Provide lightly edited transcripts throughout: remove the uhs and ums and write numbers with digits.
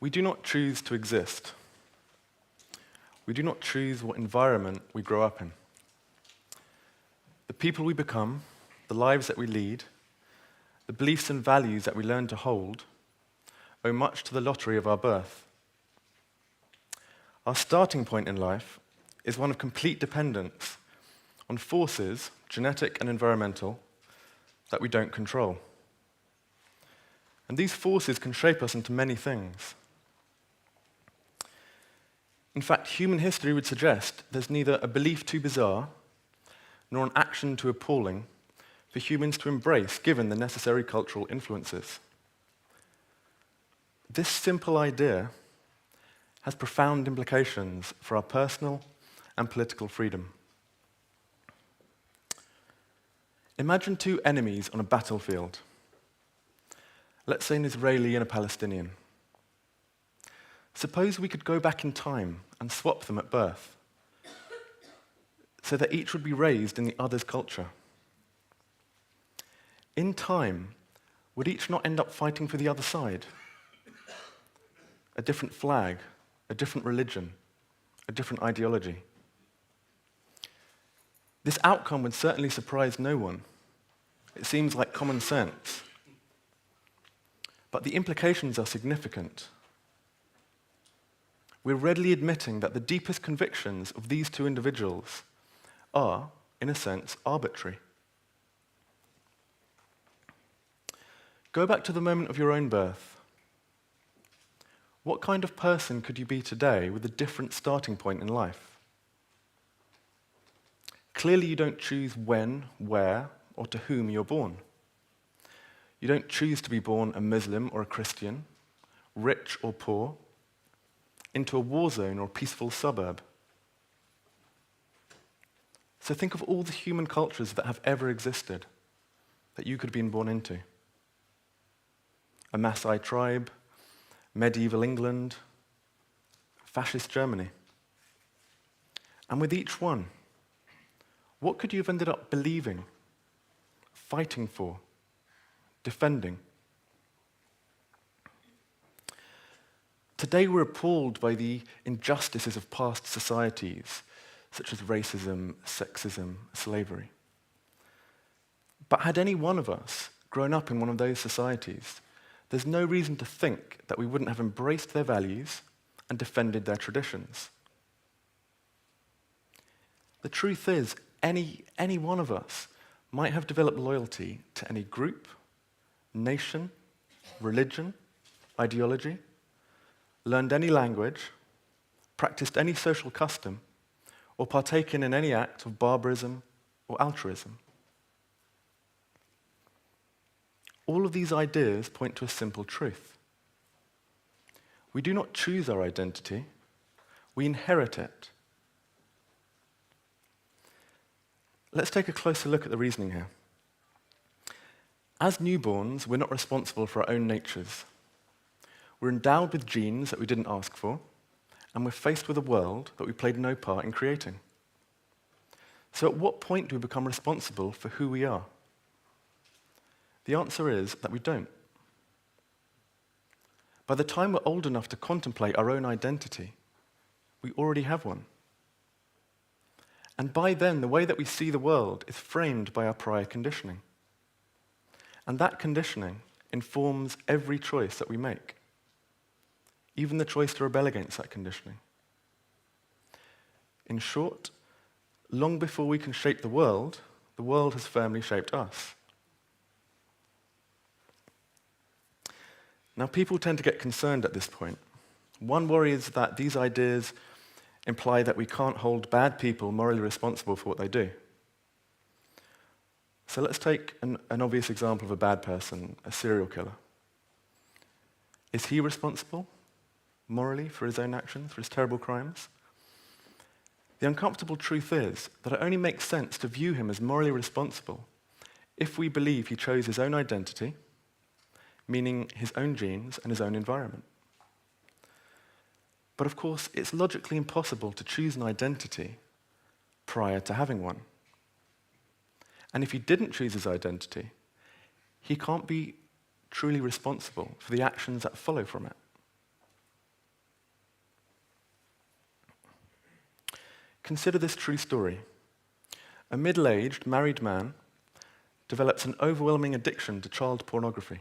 We do not choose to exist. We do not choose what environment we grow up in. The people we become, the lives that we lead, the beliefs and values that we learn to hold, owe much to the lottery of our birth. Our starting point in life is one of complete dependence on forces, genetic and environmental, that we don't control. And these forces can shape us into many things. In fact, human history would suggest there's neither a belief too bizarre nor an action too appalling for humans to embrace given the necessary cultural influences. This simple idea has profound implications for our personal and political freedom. Imagine two enemies on a battlefield. Let's say an Israeli and a Palestinian. Suppose we could go back in time and swap them at birth, so that each would be raised in the other's culture. In time, would each not end up fighting for the other side? A different flag, a different religion, a different ideology. This outcome would certainly surprise no one. It seems like common sense. But the implications are significant. We're readily admitting that the deepest convictions of these two individuals are, in a sense, arbitrary. Go back to the moment of your own birth. What kind of person could you be today with a different starting point in life? Clearly, you don't choose when, where, or to whom you're born. You don't choose to be born a Muslim or a Christian, rich or poor, into a war zone or a peaceful suburb. So think of all the human cultures that have ever existed that you could have been born into. A Maasai tribe, medieval England, fascist Germany. And with each one, what could you have ended up believing, fighting for, defending? Today we're appalled by the injustices of past societies, such as racism, sexism, slavery. But had any one of us grown up in one of those societies, there's no reason to think that we wouldn't have embraced their values and defended their traditions. The truth is, any one of us might have developed loyalty to any group, nation, religion, ideology, learned any language, practiced any social custom, or partaken in any act of barbarism or altruism. All of these ideas point to a simple truth. We do not choose our identity, we inherit it. Let's take a closer look at the reasoning here. As newborns, we're not responsible for our own natures. We're endowed with genes that we didn't ask for, and we're faced with a world that we played no part in creating. So at what point do we become responsible for who we are? The answer is that we don't. By the time we're old enough to contemplate our own identity, we already have one. And by then, the way that we see the world is framed by our prior conditioning. And that conditioning informs every choice that we make, even the choice to rebel against that conditioning. In short, long before we can shape the world has firmly shaped us. Now, people tend to get concerned at this point. One worry is that these ideas imply that we can't hold bad people morally responsible for what they do. So let's take an obvious example of a bad person, a serial killer. Is he responsible morally for his own actions, for his terrible crimes? The uncomfortable truth is that it only makes sense to view him as morally responsible if we believe he chose his own identity, meaning his own genes and his own environment. But of course, it's logically impossible to choose an identity prior to having one. And if he didn't choose his identity, he can't be truly responsible for the actions that follow from it. Consider this true story. A middle-aged married man develops an overwhelming addiction to child pornography.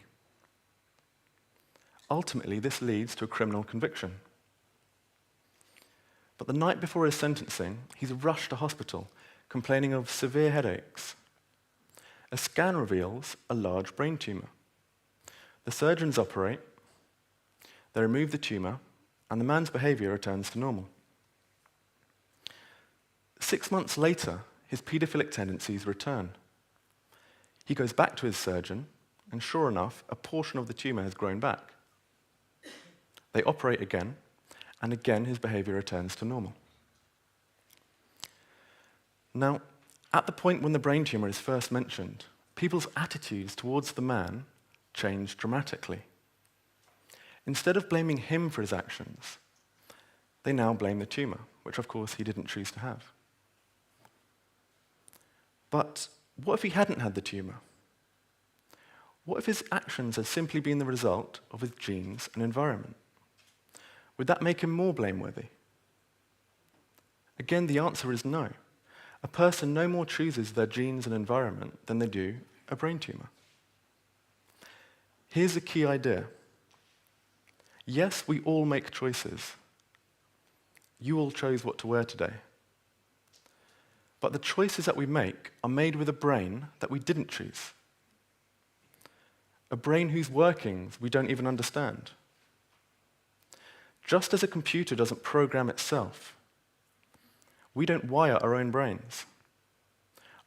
Ultimately, this leads to a criminal conviction. But the night before his sentencing, he's rushed to hospital, complaining of severe headaches. A scan reveals a large brain tumor. The surgeons operate, they remove the tumor, and the man's behavior returns to normal. 6 months later, his paedophilic tendencies return. He goes back to his surgeon, and sure enough, a portion of the tumor has grown back. They operate again, and again his behavior returns to normal. Now, at the point when the brain tumor is first mentioned, people's attitudes towards the man change dramatically. Instead of blaming him for his actions, they now blame the tumor, which of course he didn't choose to have. But what if he hadn't had the tumor? What if his actions had simply been the result of his genes and environment? Would that make him more blameworthy? Again, the answer is no. A person no more chooses their genes and environment than they do a brain tumor. Here's the key idea. Yes, we all make choices. You all chose what to wear today. But the choices that we make are made with a brain that we didn't choose. A brain whose workings we don't even understand. Just as a computer doesn't program itself, we don't wire our own brains.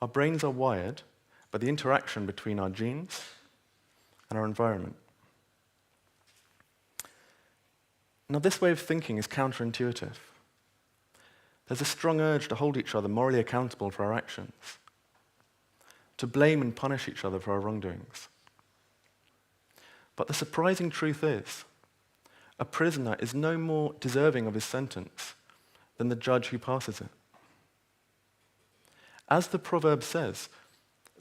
Our brains are wired by the interaction between our genes and our environment. Now, this way of thinking is counterintuitive. There's a strong urge to hold each other morally accountable for our actions, to blame and punish each other for our wrongdoings. But the surprising truth is, a prisoner is no more deserving of his sentence than the judge who passes it. As the proverb says,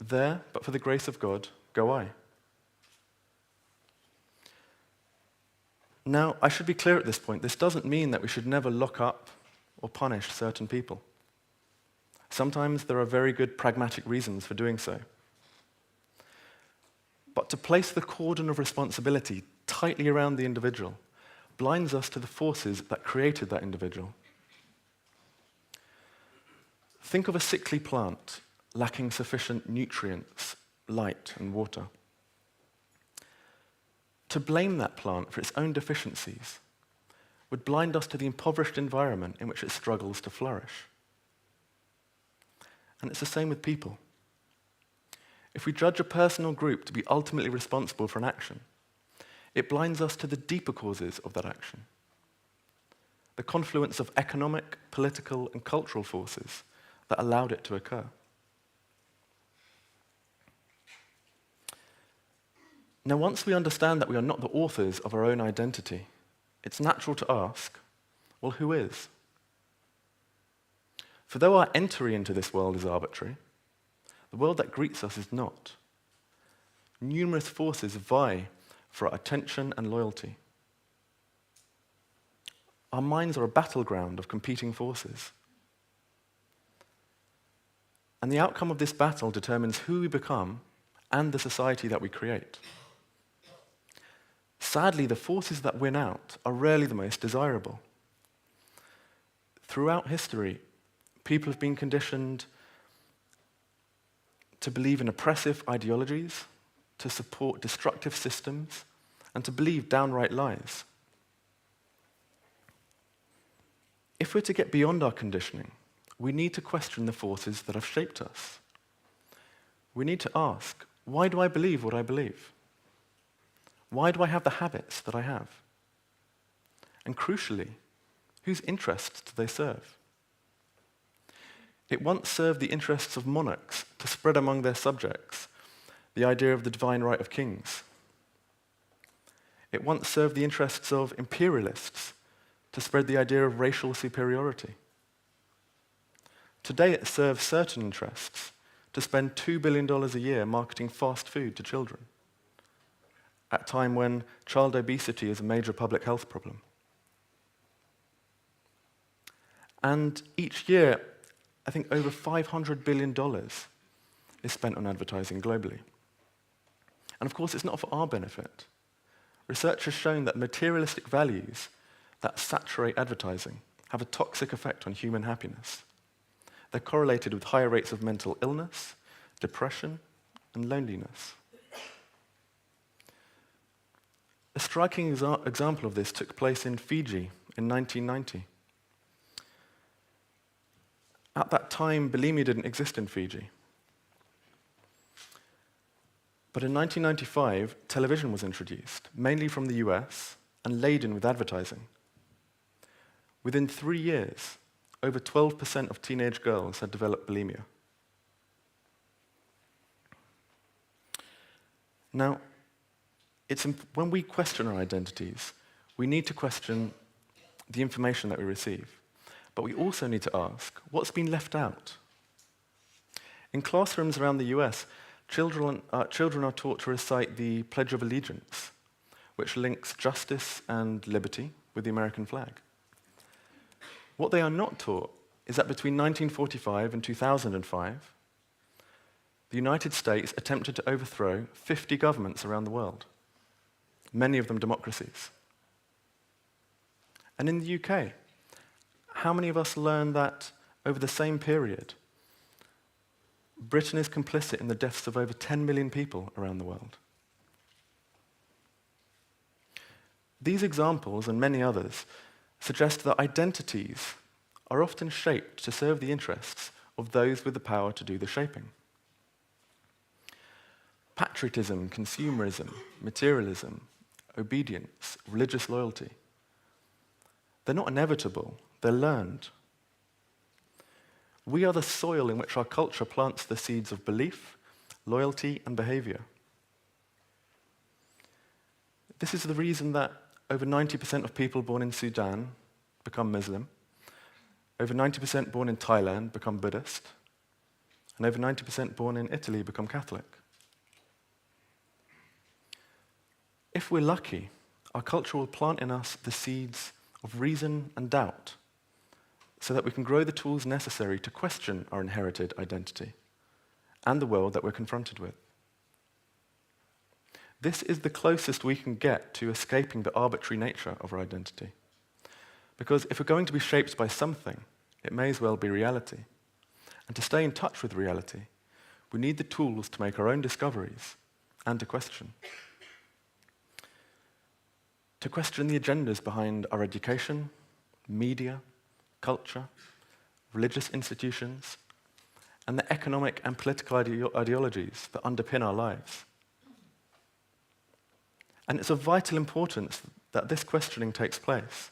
there, but for the grace of God, go I. Now, I should be clear at this point, this doesn't mean that we should never lock up or punish certain people. Sometimes there are very good pragmatic reasons for doing so. But to place the cordon of responsibility tightly around the individual blinds us to the forces that created that individual. Think of a sickly plant lacking sufficient nutrients, light, and water. To blame that plant for its own deficiencies would blind us to the impoverished environment in which it struggles to flourish. And it's the same with people. If we judge a person or group to be ultimately responsible for an action, it blinds us to the deeper causes of that action. The confluence of economic, political, and cultural forces that allowed it to occur. Now, once we understand that we are not the authors of our own identity, it's natural to ask, well, who is? For though our entry into this world is arbitrary, the world that greets us is not. Numerous forces vie for our attention and loyalty. Our minds are a battleground of competing forces. And the outcome of this battle determines who we become and the society that we create. Sadly, the forces that win out are rarely the most desirable. Throughout history, people have been conditioned to believe in oppressive ideologies, to support destructive systems, and to believe downright lies. If we're to get beyond our conditioning, we need to question the forces that have shaped us. We need to ask, why do I believe what I believe? Why do I have the habits that I have? And crucially, whose interests do they serve? It once served the interests of monarchs to spread among their subjects the idea of the divine right of kings. It once served the interests of imperialists to spread the idea of racial superiority. Today it serves certain interests to spend $2 billion a year marketing fast food to children, at a time when child obesity is a major public health problem. And each year, I think over $500 billion is spent on advertising globally. And of course, it's not for our benefit. Research has shown that materialistic values that saturate advertising have a toxic effect on human happiness. They're correlated with higher rates of mental illness, depression, and loneliness. A striking example of this took place in Fiji in 1990. At that time, bulimia didn't exist in Fiji. But in 1995, television was introduced, mainly from the US, and laden with advertising. Within 3 years, over 12% of teenage girls had developed bulimia. Now, when we question our identities, we need to question the information that we receive. But we also need to ask, what's been left out? In classrooms around the US, children are taught to recite the Pledge of Allegiance, which links justice and liberty with the American flag. What they are not taught is that between 1945 and 2005, the United States attempted to overthrow 50 governments around the world, many of them democracies. And in the UK, how many of us learned that over the same period, Britain is complicit in the deaths of over 10 million people around the world? These examples, and many others, suggest that identities are often shaped to serve the interests of those with the power to do the shaping. Patriotism, consumerism, materialism, obedience, religious loyalty, they're not inevitable, they're learned. We are the soil in which our culture plants the seeds of belief, loyalty, and behavior. This is the reason that over 90% of people born in Sudan become Muslim, over 90% born in Thailand become Buddhist, and over 90% born in Italy become Catholic. If we're lucky, our culture will plant in us the seeds of reason and doubt so that we can grow the tools necessary to question our inherited identity and the world that we're confronted with. This is the closest we can get to escaping the arbitrary nature of our identity. Because if we're going to be shaped by something, it may as well be reality. And to stay in touch with reality, we need the tools to make our own discoveries and to question. To question the agendas behind our education, media, culture, religious institutions, and the economic and political ideologies that underpin our lives. And it's of vital importance that this questioning takes place.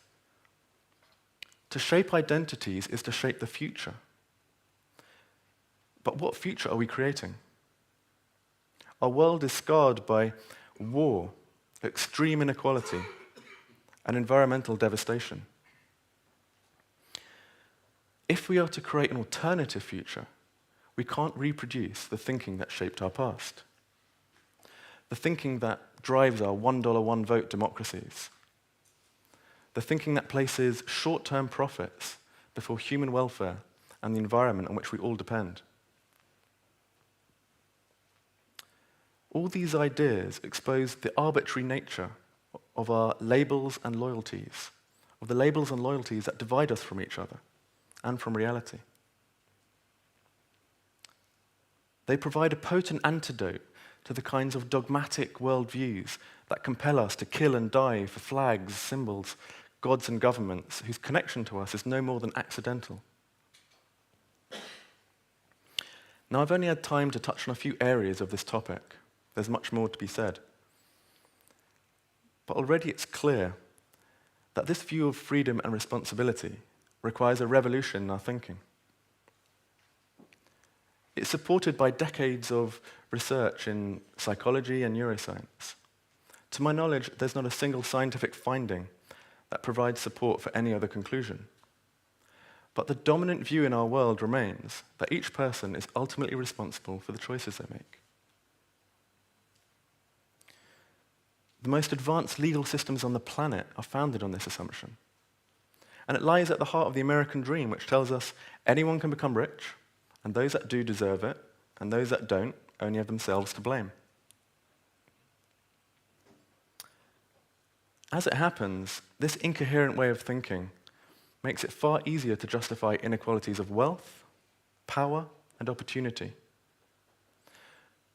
To shape identities is to shape the future. But what future are we creating? Our world is scarred by war, extreme inequality, and environmental devastation. If we are to create an alternative future, we can't reproduce the thinking that shaped our past. The thinking that drives our $1 one vote democracies. The thinking that places short-term profits before human welfare and the environment on which we all depend. All these ideas expose the arbitrary nature of our labels and loyalties, of the labels and loyalties that divide us from each other and from reality. They provide a potent antidote to the kinds of dogmatic worldviews that compel us to kill and die for flags, symbols, gods and governments whose connection to us is no more than accidental. Now, I've only had time to touch on a few areas of this topic. There's much more to be said. But already it's clear that this view of freedom and responsibility requires a revolution in our thinking. It's supported by decades of research in psychology and neuroscience. To my knowledge, there's not a single scientific finding that provides support for any other conclusion. But the dominant view in our world remains that each person is ultimately responsible for the choices they make. The most advanced legal systems on the planet are founded on this assumption. And it lies at the heart of the American dream, which tells us anyone can become rich, and those that do deserve it, and those that don't only have themselves to blame. As it happens, this incoherent way of thinking makes it far easier to justify inequalities of wealth, power, and opportunity.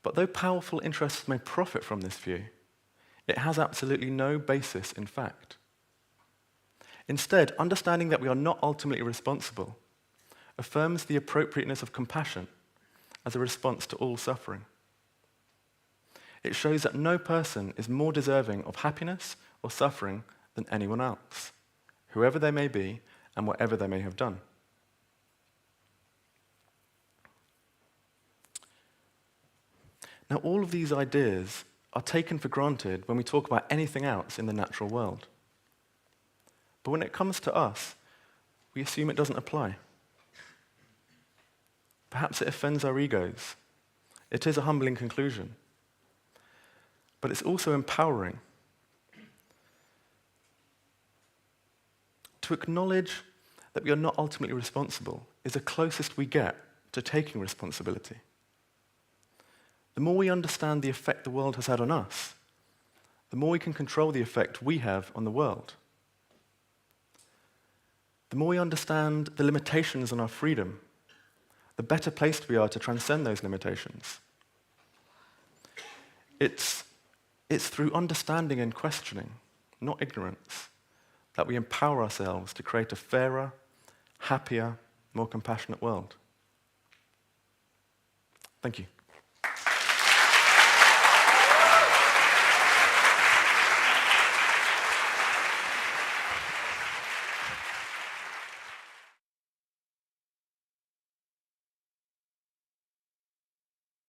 But though powerful interests may profit from this view, it has absolutely no basis in fact. Instead, understanding that we are not ultimately responsible affirms the appropriateness of compassion as a response to all suffering. It shows that no person is more deserving of happiness or suffering than anyone else, whoever they may be and whatever they may have done. Now, all of these ideas are taken for granted when we talk about anything else in the natural world. But when it comes to us, we assume it doesn't apply. Perhaps it offends our egos. It is a humbling conclusion. But it's also empowering. To acknowledge that we are not ultimately responsible is the closest we get to taking responsibility. The more we understand the effect the world has had on us, the more we can control the effect we have on the world. The more we understand the limitations on our freedom, the better placed we are to transcend those limitations. It's through understanding and questioning, not ignorance, that we empower ourselves to create a fairer, happier, more compassionate world. Thank you.